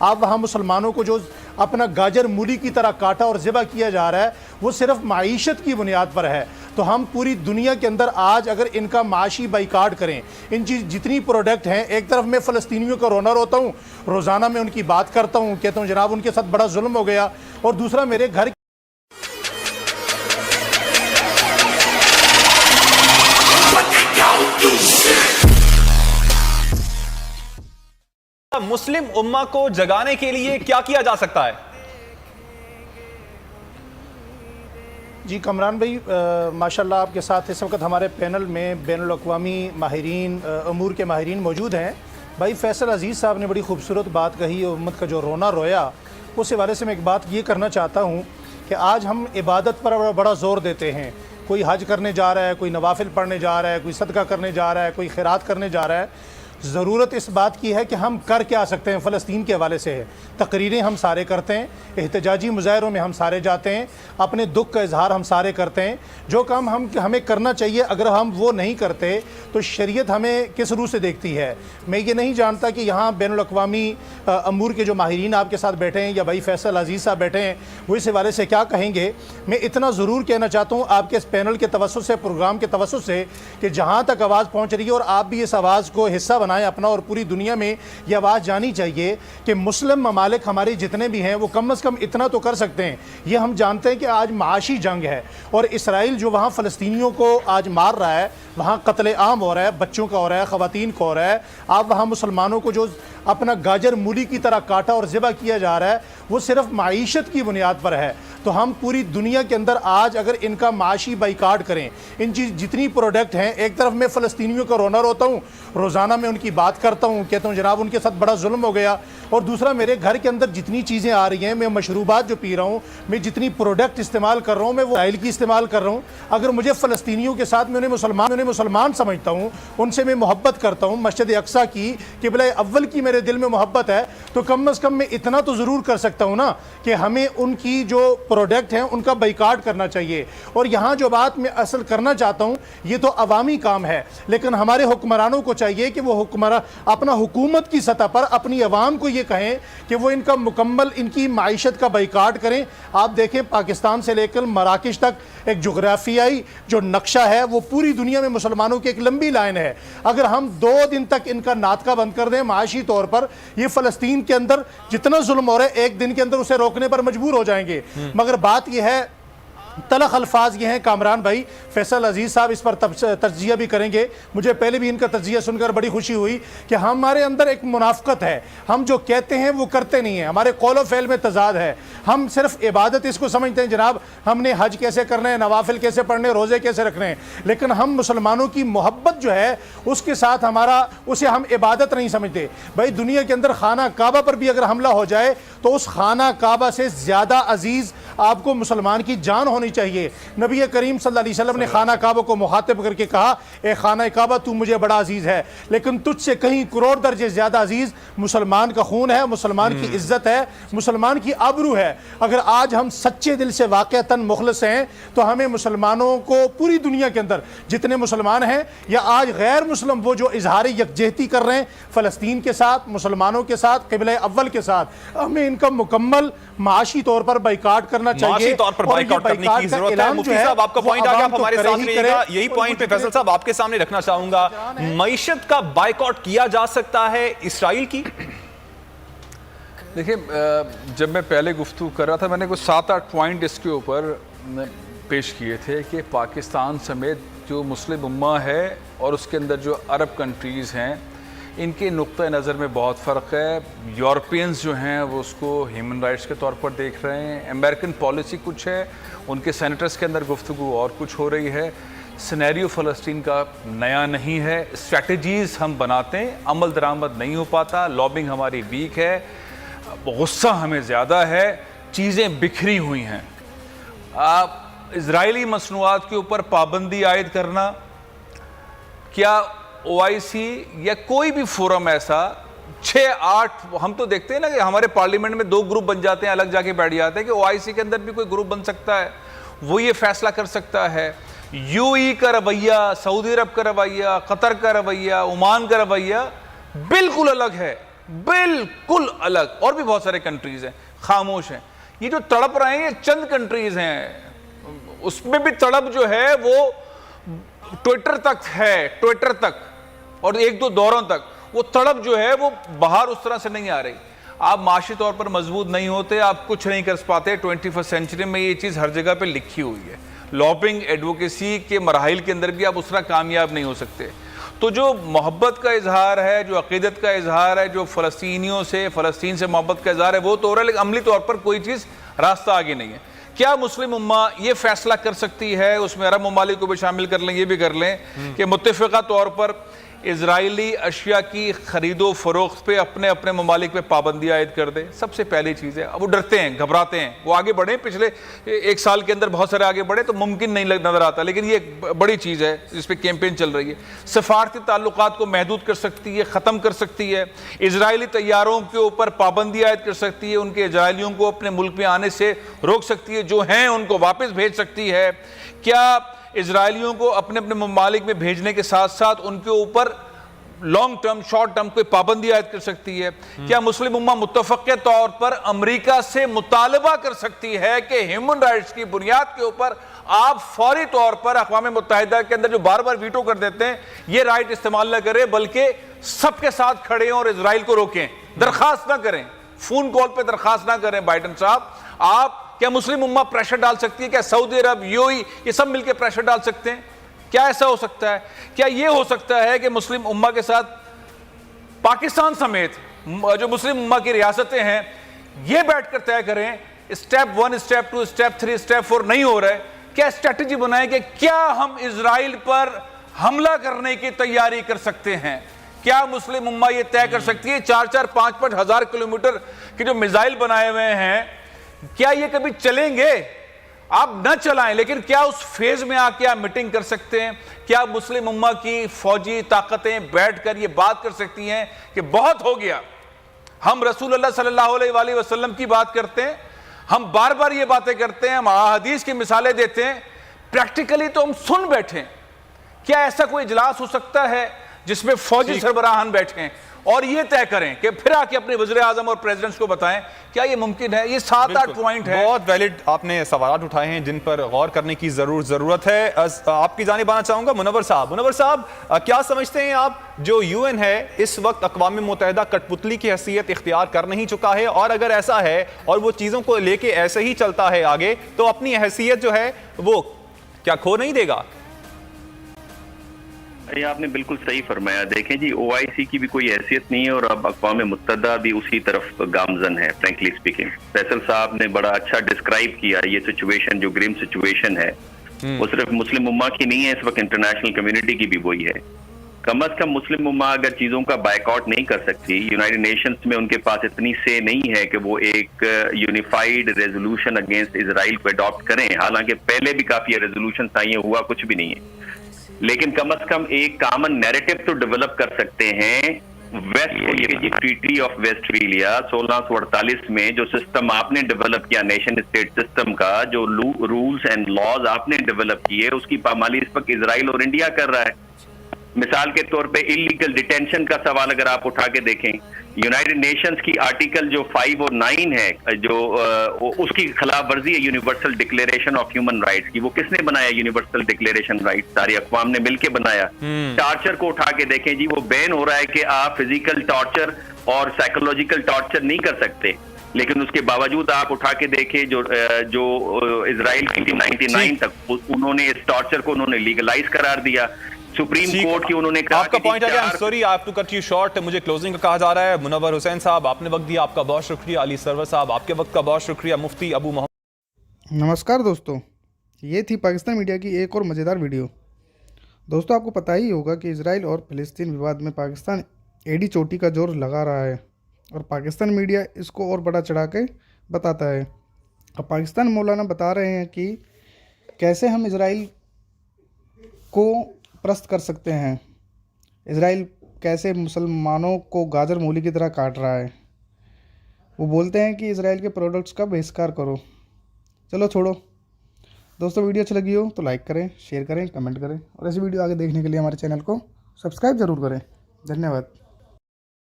آپ وہاں مسلمانوں کو جو اپنا گاجر مولی کی طرح کاٹا اور ذبح کیا جا رہا ہے وہ صرف معیشت کی بنیاد پر ہے. تو ہم پوری دنیا کے اندر آج اگر ان کا معاشی بائیکاٹ کریں, ان جتنی پروڈکٹ ہیں, ایک طرف میں فلسطینیوں کا رونا روتا ہوں, روزانہ میں ان کی بات کرتا ہوں, کہتا ہوں جناب ان کے ساتھ بڑا ظلم ہو گیا, اور دوسرا میرے گھر مسلم امہ کو جگانے کے لیے کیا کیا جا سکتا ہے؟ جی کامران بھائی, ماشاءاللہ آپ کے ساتھ اس وقت ہمارے پینل میں بین الاقوامی ماہرین, امور کے ماہرین موجود ہیں. بھائی فیصل عزیز صاحب نے بڑی خوبصورت بات کہی, امت کا جو رونا رویا, اس حوالے سے میں ایک بات یہ کرنا چاہتا ہوں کہ آج ہم عبادت پر بڑا زور دیتے ہیں. کوئی حج کرنے جا رہا ہے, کوئی نوافل پڑھنے جا رہا ہے, کوئی صدقہ کرنے جا رہا ہے, کوئی خیرات کرنے جا رہا ہے. ضرورت اس بات کی ہے کہ ہم کر کے آ سکتے ہیں. فلسطین کے حوالے سے ہے, تقریریں ہم سارے کرتے ہیں, احتجاجی مظاہروں میں ہم سارے جاتے ہیں, اپنے دکھ کا اظہار ہم سارے کرتے ہیں. جو کام ہمیں کرنا چاہیے, اگر ہم وہ نہیں کرتے تو شریعت ہمیں کس روح سے دیکھتی ہے. میں یہ نہیں جانتا کہ یہاں بین الاقوامی امور کے جو ماہرین آپ کے ساتھ بیٹھے ہیں یا بھائی فیصل عزیز صاحب بیٹھے ہیں وہ اس حوالے سے کیا کہیں گے. میں اتنا ضرور کہنا چاہتا ہوں آپ کے اس پینل کے توسط سے, پروگرام کے توسط سے, کہ جہاں تک آواز پہنچ رہی ہے اور آپ بھی اس آواز کو حصہ بنائیں اپنا, اور پوری دنیا میں یہ آواز جانی چاہیے کہ مسلم ممالک ہمارے جتنے بھی ہیں وہ کم از کم اتنا تو کر سکتے ہیں. یہ ہم جانتے ہیں کہ آج معاشی جنگ ہے, اور اسرائیل جو وہاں فلسطینیوں کو آج مار رہا ہے, وہاں قتل عام ہو رہا ہے, بچوں کا ہو رہا ہے, خواتین کو ہو رہا ہے. آپ وہاں مسلمانوں کو جو اپنا گاجر مولی کی طرح کاٹا اور ذبح کیا جا رہا ہے وہ صرف معیشت کی بنیاد پر ہے. تو ہم پوری دنیا کے اندر آج اگر ان کا معاشی بائیکاٹ کریں, ان جتنی پروڈکٹ ہیں, ایک طرف میں فلسطینیوں کا رونا روتا ہوں, روزانہ میں ان کی بات کرتا ہوں, کہتا ہوں جناب ان کے ساتھ بڑا ظلم ہو گیا, اور دوسرا میرے گھر کے اندر جتنی چیزیں آ رہی ہیں, میں مشروبات جو پی رہا ہوں, میں جتنی پروڈکٹ استعمال کر رہا ہوں, میں وہ اسرائیل کی استعمال کر رہا ہوں. اگر مجھے فلسطینیوں کے ساتھ میں انہیں مسلمان سمجھتا ہوں, ان سے میں محبت کرتا ہوں, مسجد اقصیٰ کی قبلہ اول کی میرے دل میں محبت ہے, تو کم از کم میں اتنا تو ضرور کر سکتا ہوں نا کہ ہمیں ان کی جو پروڈکٹ ہیں ان کا بائیکاٹ کرنا چاہیے. اور یہاں جو بات میں اصل کرنا چاہتا ہوں یہ تو عوامی کام ہے, لیکن ہمارے حکمرانوں کو چاہیے کہ وہ اپنا حکومت کی سطح پر اپنی عوام کو یہ کہیں کہ وہ ان کا مکمل ان کی معیشت کا بائیکاٹ کریں. آپ دیکھیں پاکستان سے لے کر مراکش تک ایک جغرافیائی جو نقشہ ہے وہ پوری دنیا میں مسلمانوں کی ایک لمبی لائن ہے. اگر ہم 2 دن تک ان کا ناطقہ بند کر دیں معاشی طور پر, یہ فلسطین کے اندر جتنا ظلم ہو رہا ہے 1 دن کے اندر اسے روکنے پر مجبور ہو جائیں گے. مگر بات یہ ہے, تلخ الفاظ یہ ہیں کامران بھائی, فیصل عزیز صاحب اس پر تجزیہ بھی کریں گے. مجھے پہلے بھی ان کا تجزیہ سن کر بڑی خوشی ہوئی کہ ہمارے اندر ایک منافقت ہے, ہم جو کہتے ہیں وہ کرتے نہیں ہیں, ہمارے قول و فعل میں تضاد ہے. ہم صرف عبادت اس کو سمجھتے ہیں جناب ہم نے حج کیسے کرنا ہے, نوافل کیسے پڑھنے, روزے کیسے رکھنے ہیں, لیکن ہم مسلمانوں کی محبت جو ہے اس کے ساتھ اسے ہم عبادت نہیں سمجھتے. بھائی دنیا کے اندر خانہ کعبہ پر بھی اگر حملہ ہو جائے تو اس خانہ کعبہ سے زیادہ عزیز آپ کو مسلمان کی جان ہونی چاہیے. نبی کریم صلی اللہ علیہ وسلم نے خانہ کعبہ کو مخاطب کر کے کہا, اے خانہ کعبہ تو مجھے بڑا عزیز ہے, لیکن تجھ سے کہیں کروڑ درجے زیادہ عزیز مسلمان کا خون ہے, مسلمان کی عزت ہے, مسلمان کی آبرو ہے. اگر آج ہم سچے دل سے واقعتاً مخلص ہیں تو ہمیں مسلمانوں کو پوری دنیا کے اندر جتنے مسلمان ہیں یا آج غیر مسلم وہ جو اظہار یکجہتی کر رہے ہیں فلسطین کے ساتھ, مسلمانوں کے ساتھ, قبلہ اول کے ساتھ, ہمیں ان کا مکمل معاشی طور پر بائیکاٹ کرنا چاہیے. معاشی طور پر بائیکاٹ کرنے کی ضرورت ہے. مفتی صاحب آپ کا پوائنٹ آ گیا, آپ ہمارے ساتھ رہیے گا. یہی پوائنٹ میں فیصل صاحب آپ کے سامنے رکھنا چاہوں گا, معیشت کا بائیکاٹ کیا جا سکتا ہے اسرائیل کی. دیکھیں جب میں پہلے گفتگو کر رہا تھا میں نے کوئی 7-8 پوائنٹ اس کے اوپر پیش کیے تھے کہ پاکستان سمیت جو مسلم امہ ہے اور اس کے اندر جو عرب کنٹریز ہیں ان کے نقطہ نظر میں بہت فرق ہے. یورپینز جو ہیں وہ اس کو ہیومن رائٹس کے طور پر دیکھ رہے ہیں, امریکن پالیسی کچھ ہے, ان کے سینیٹرز کے اندر گفتگو اور کچھ ہو رہی ہے. سینیریو فلسطین کا نیا نہیں ہے, اسٹریٹجیز ہم بناتے ہیں, عمل درآمد نہیں ہو پاتا, لابنگ ہماری ویک ہے, غصہ ہمیں زیادہ ہے, چیزیں بکھری ہوئی ہیں. اسرائیلی مصنوعات کے اوپر پابندی عائد کرنا, کیا OIC یا کوئی بھی فورم ایسا 6-8 ہم تو دیکھتے ہیں نا کہ ہمارے پارلیمنٹ میں 2 گروپ بن جاتے ہیں, الگ جا کے بیٹھ جاتے ہیں, کہ OIC کے اندر بھی کوئی گروپ بن سکتا ہے, وہ یہ فیصلہ کر سکتا ہے. UAE کا رویہ, سعودی عرب کا رویہ, قطر کا رویہ, عمان کا رویہ بالکل الگ ہے. بالکل الگ. اور بھی بہت سارے کنٹریز ہیں خاموش ہیں. یہ جو تڑپ رہے ہیں یہ چند کنٹریز ہیں, اس میں بھی تڑپ جو ہے وہ ٹویٹر تک ہے, ٹویٹر تک اور ایک دو دوروں تک. وہ تڑپ جو ہے وہ باہر اس طرح سے نہیں آ رہی. آپ معاشی طور پر مضبوط نہیں ہوتے, آپ کچھ نہیں کر پاتے. 21 سینچری میں یہ چیز ہر جگہ پہ لکھی ہوئی ہے. لابنگ ایڈوکیسی کے مراحل کے اندر بھی آپ اس طرح کامیاب نہیں ہو سکتے. تو جو محبت کا اظہار ہے, جو عقیدت کا اظہار ہے, جو فلسطینیوں سے, فلسطین سے محبت کا اظہار ہے, وہ تو ہو رہا ہے, لیکن عملی طور پر کوئی چیز راستہ آگے نہیں ہے. کیا مسلم امہ یہ فیصلہ کر سکتی ہے, اس میں عرب ممالک کو بھی شامل کر لیں, یہ بھی کر لیں کہ متفقہ طور پر اسرائیلی اشیاء کی خرید و فروخت پہ اپنے اپنے ممالک پہ پابندی عائد کر دے؟ سب سے پہلی چیز ہے. اب وہ ڈرتے ہیں, گھبراتے ہیں, وہ آگے بڑھیں, پچھلے ایک سال کے اندر بہت سارے آگے بڑھے تو ممکن نہیں نظر آتا, لیکن یہ ایک بڑی چیز ہے جس پہ کیمپین چل رہی ہے. سفارتی تعلقات کو محدود کر سکتی ہے, ختم کر سکتی ہے, اسرائیلی طیاروں کے اوپر پابندی عائد کر سکتی ہے, ان کے اسرائیلیوں کو اپنے ملک میں آنے سے روک سکتی ہے, جو ہیں ان کو واپس بھیج سکتی ہے. کیا اسرائیلیوں کو اپنے اپنے ممالک میں بھیجنے کے ساتھ ساتھ ان کے اوپر لانگ ٹرم, شارٹ ٹرم کوئی پابندی عائد کر سکتی ہے؟ کیا مسلم امہ متفقہ طور پر امریکہ سے مطالبہ کر سکتی ہے کہ ہیومن رائٹس کی بنیاد کے اوپر آپ فوری طور پر اقوام متحدہ کے اندر جو بار بار ویٹو کر دیتے ہیں یہ رائٹ استعمال نہ کریں, بلکہ سب کے ساتھ کھڑے ہیں اور اسرائیل کو روکیں, درخواست نہ کریں, فون کال پہ درخواست نہ کریں؟ بائیڈن صاحب, آپ کیا مسلم امہ پریشر ڈال سکتی ہے؟ کیا سعودی عرب, UAE یہ سب مل کے پریشر ڈال سکتے ہیں؟ کیا ایسا ہو سکتا ہے؟ کیا یہ ہو سکتا ہے کہ مسلم امہ کے ساتھ پاکستان سمیت جو مسلم امہ کی ریاستیں ہیں یہ بیٹھ کر طے کریں اسٹیپ 1, اسٹیپ 2, اسٹیپ 3, اسٹیپ 4 نہیں ہو رہا ہے, کیا اسٹریٹجی بنائیں کہ کیا ہم اسرائیل پر حملہ کرنے کی تیاری کر سکتے ہیں؟ کیا مسلم امہ یہ طے کر سکتی ہے 4-4, 5-5 ہزار کلومیٹر کے جو میزائل بنائے ہوئے ہیں کیا یہ کبھی چلیں گے؟ آپ نہ چلائیں, لیکن کیا اس فیز میں آ کے آپ میٹنگ کر سکتے ہیں؟ کیا مسلم امہ کی فوجی طاقتیں بیٹھ کر یہ بات کر سکتی ہیں کہ بہت ہو گیا, ہم رسول اللہ صلی اللہ علیہ وآلہ وسلم کی بات کرتے ہیں, ہم بار بار یہ باتیں کرتے ہیں, ہم احادیث کی مثالیں دیتے ہیں, پریکٹیکلی تو ہم سن بیٹھیں. کیا ایسا کوئی اجلاس ہو سکتا ہے جس میں فوجی سربراہان بیٹھیں اور یہ طے کریں کہ پھر آ کے اپنے وزیر اعظم اور پریزیڈنٹس کو بتائیں؟ کیا یہ ممکن ہے؟ یہ 7-8 پوائنٹ ہے. بہت ویلڈ آپ نے سوالات اٹھائے ہیں جن پر غور کرنے کی ضرورت ہے. آپ کی جانب آنا چاہوں گا منور صاحب. منور صاحب, کیا سمجھتے ہیں آپ جو UN ہے اس وقت اقوام متحدہ کٹ پتلی کی حیثیت اختیار کر نہیں چکا ہے, اور اگر ایسا ہے اور وہ چیزوں کو لے کے ایسے ہی چلتا ہے آگے تو اپنی حیثیت جو ہے وہ کیا کھو نہیں دے گا؟ یہ آپ نے بالکل صحیح فرمایا. دیکھیں جی, OIC کی بھی کوئی حیثیت نہیں ہے اور اب اقوام متحدہ بھی اسی طرف گامزن ہے. فرینکلی اسپیکنگ, فیصل صاحب نے بڑا اچھا ڈسکرائب کیا یہ سچویشن, جو گریم سچویشن ہے وہ صرف مسلم امہ کی نہیں ہے, اس وقت انٹرنیشنل کمیونٹی کی بھی وہی ہے. کم از کم مسلم امہ اگر چیزوں کا بائیکاٹ نہیں کر سکتی, یونائٹڈ نیشنز میں ان کے پاس اتنی سے نہیں ہے کہ وہ ایک یونیفائیڈ ریزولوشن اگینسٹ اسرائیل کو اڈاپٹ کریں, حالانکہ پہلے بھی کافی ریزولوشنز آئی ہیں, ہوا کچھ بھی نہیں ہے, لیکن کم از کم ایک کامن نیریٹو تو ڈیولپ کر سکتے ہیں. ویسٹ ٹریٹی آف ویسٹفیلیا 1648 میں جو سسٹم آپ نے ڈیولپ کیا, نیشن اسٹیٹ سسٹم کا جو رولز اینڈ لاز آپ نے ڈیولپ کیے, اس کی پامالی اس وقت اسرائیل اور انڈیا کر رہا ہے. مثال کے طور پہ انلیگل ڈیٹینشن کا سوال اگر آپ اٹھا کے دیکھیں, یونائٹڈ نیشنز کی آرٹیکل جو 5 اور 9 ہے جو اس کی خلاف ورزی ہے universal declaration of human rights کی. وہ کس نے بنایا یونیورسل ڈکلیریشن رائٹس؟ ساری اقوام نے مل کے بنایا. ٹارچر کو اٹھا کے دیکھیں جی, وہ بین ہو رہا ہے کہ آپ فزیکل ٹارچر اور سائیکولوجیکل ٹارچر نہیں کر سکتے, لیکن اس کے باوجود آپ اٹھا کے دیکھیں جو اسرائیل کی 99 تک انہوں نے اس ٹارچر کو انہوں نے لیگلائز قرار دیا. سپریم کورٹ کی انہوں نے کہا آپ کا پوائنٹ ہے. Sorry I have to cut you short, مجھے کلوزنگ کا کہا جا رہا ہے. منور حسین صاحب آپ نے وقت دیا, آپ کا بہت شکریہ. علی سرور صاحب آپ کے وقت کا بہت شکریہ. مفتی ابو محمد. نمسکار دوستوں, یہ تھی پاکستان میڈیا کی ایک اور مزیدار ویڈیو. دوستوں, آپ کو پتہ ہی ہوگا کہ اسرائیل اور فلسطین وواد میں پاکستان ایڑی چوٹی کا زور لگا رہا ہے اور پاکستان میڈیا اس کو اور بڑا چڑھا کے بتاتا ہے. اب پاکستان مولانا بتا رہے ہیں کہ کیسے ہم اسرائیل کو پرست کر سکتے ہیں, اسرائیل کیسے مسلمانوں کو گاجر مولی کی طرح کاٹ رہا ہے. وہ بولتے ہیں کہ اسرائیل کے پروڈکٹس کا بہشکار کرو. چلو چھوڑو دوستوں, ویڈیو اچھی لگی ہو تو لائک کریں, شیئر کریں, کمنٹ کریں, اور ایسی ویڈیو آگے دیکھنے کے لیے ہمارے چینل کو سبسکرائب ضرور کریں. دھنیہ واد.